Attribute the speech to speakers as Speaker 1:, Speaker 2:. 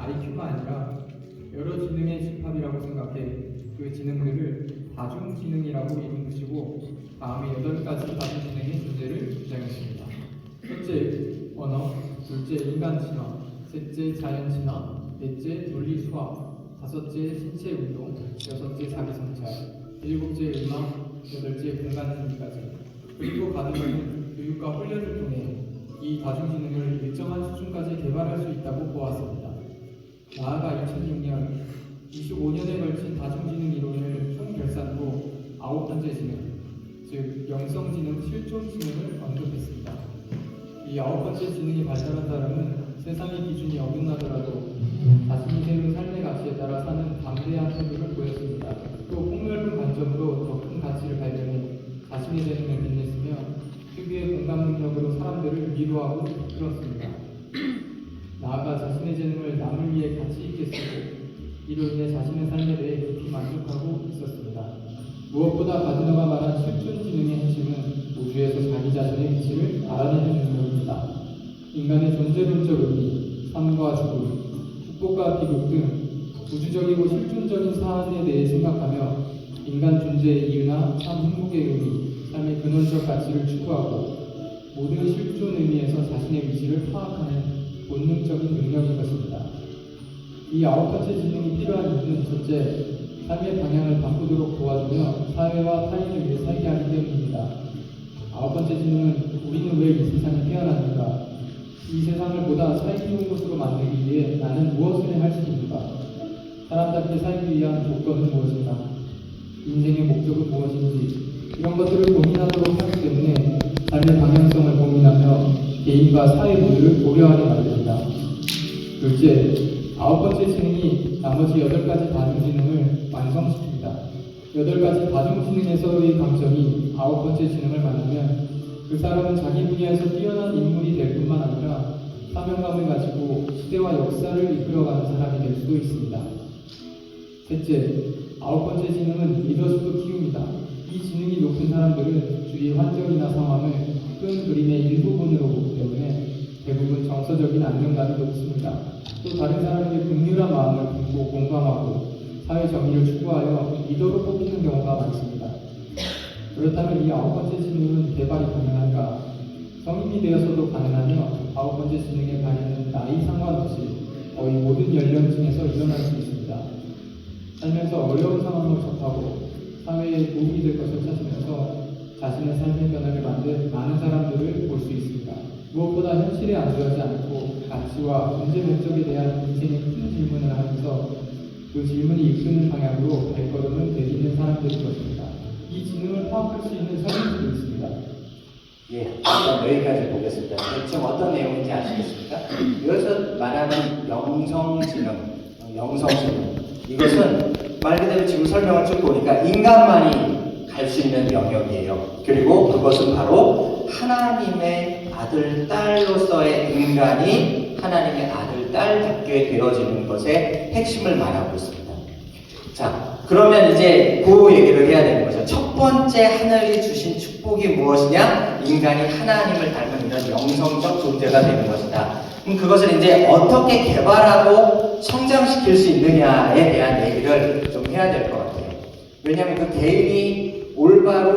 Speaker 1: IQ가 아니라 여러 지능의 집합이라고 생각해 그 지능들을 다중지능이라고 이름 붙이고 다음에 8가지 다중지능의 존재를 주장했습니다. 첫째, 언어. 둘째, 인간 진화. 셋째, 자연 진화. 넷째, 논리 수학. 다섯째, 신체 운동. 여섯째, 자기 성찰. 일곱째, 음악. 여덟째, 공간 분리까지. 그리고 가능은 교육과 훈련을 통해 이 다중지능을 일정한 수준까지 개발할 수 있다고 보았습니다. 나아가 2006년 25년에 걸친 다중지능 이론을 총결산으로 9번째 지능, 즉 영성지능, 실존지능을 언급했습니다. 이 9번째 지능이 발달한 사람은 세상의 기준이 어긋나더라도 자신이 세운 삶의 가치에 따라 사는 담대한 태도를 보였습니다. 또 폭넓은 관점으로 더 큰 가치를 발견해 자신의 재능을 빛냈으며 특유의 공감 능력으로 사람들을 위로하고 이끌었습니다. 나아가 자신의 재능을 남을 위해 가치 있게 쓰고 이로 인해 자신의 삶에 대해 깊이 만족하고 있었습니다. 무엇보다 가드너가 말한 실존지능의 핵심은 우주에서 자기 자신의 위치를 알아내는 능력입니다. 인간의 존재론적 의미, 삶과 죽음, 축복과 비극 등 우주적이고 실존적인 사안에 대해 생각하며 인간 존재의 이유나 참 행복의 의미, 삶의 근원적 가치를 추구하고 모든 실존 의미에서 자신의 위치를 파악하는 본능적인 능력인 것입니다. 이 9번째 지능이 필요한 이유는 첫째, 삶의 방향을 바꾸도록 도와주며 사회와 타인을 위해 살게 하기 때문입니다. 9번째 지능은 우리는 왜 이 세상에 태어났는가? 이 세상을 보다 살기 좋은 곳으로 만들기 위해 나는 무엇을 할 수 있는가? 사람답게 살기 위한 조건은 무엇인가? 인생의 목적은 무엇인지 이런 것들을 고민하도록 하기 때문에 삶의 방향성을 고민하며 개인과 사회 모두를 고려하게 만듭니다. 둘째, 9번째 지능이 나머지 8가지 다중지능을 완성시킵니다. 8가지 다중지능에서의 강점이 9번째 지능을 만들면 그 사람은 자기 분야에서 뛰어난 인물이 될 뿐만 아니라 사명감을 가지고 시대와 역사를 이끌어가는 사람이 될 수도 있습니다. 셋째, 9번째 지능은 리더십도 키웁니다. 이 지능이 높은 사람들은 주위 환경이나 상황을 큰 그림의 일부분으로 보기 때문에 대부분 정서적인 안정감이 높습니다. 또 다른 사람에게 긍휼한 마음을 품고 공감하고 사회 정의를 추구하여 리더로 뽑히는 경우가 많습니다. 그렇다면 이 9번째 지능은 개발이 가능한가? 성인이 되어서도 가능하며 9번째 지능의 발현은 나이 상관없이 거의 모든 연령층에서 일어날 수 있습니다. 살면서 어려운 상황을 접하고 사회에 도움이 될 것을 찾으면서 자신의 삶의 변화를 만든 많은 사람들을 볼 수 있습니다. 무엇보다 현실에 안주하지 않고 가치와 문제 목적에 대한 인생의 큰 질문을 하면서 그 질문이 이끄는 방향으로 발걸음을 내딛는 사람들인 것입니다. 이 지능을 파악할 수 있는 설문지도 있습니다.
Speaker 2: 예, 일단 여기까지 보겠습니다. 대충 어떤 내용인지 아시겠습니까? 여기서 말하는 영성지능, 이것은 말 그대로 지금 설명을 쭉 보니까 인간만이 갈 수 있는 영역이에요. 그리고 그것은 바로 하나님의 아들, 딸로서의 인간이 하나님의 아들, 딸답게 되어지는 것의 핵심을 말하고 있습니다. 자, 그러면 이제 그 얘기를 해야 되는 거죠. 첫 번째 하늘이 주신 축복이 무엇이냐? 인간이 하나님을 닮은 이런 영성적 존재가 되는 것이다. 그럼 그것을 이제 어떻게 개발하고 성장시킬 수 있느냐에 대한 얘기를 좀 해야 될 것 같아요. 왜냐하면 그 개인이 올바로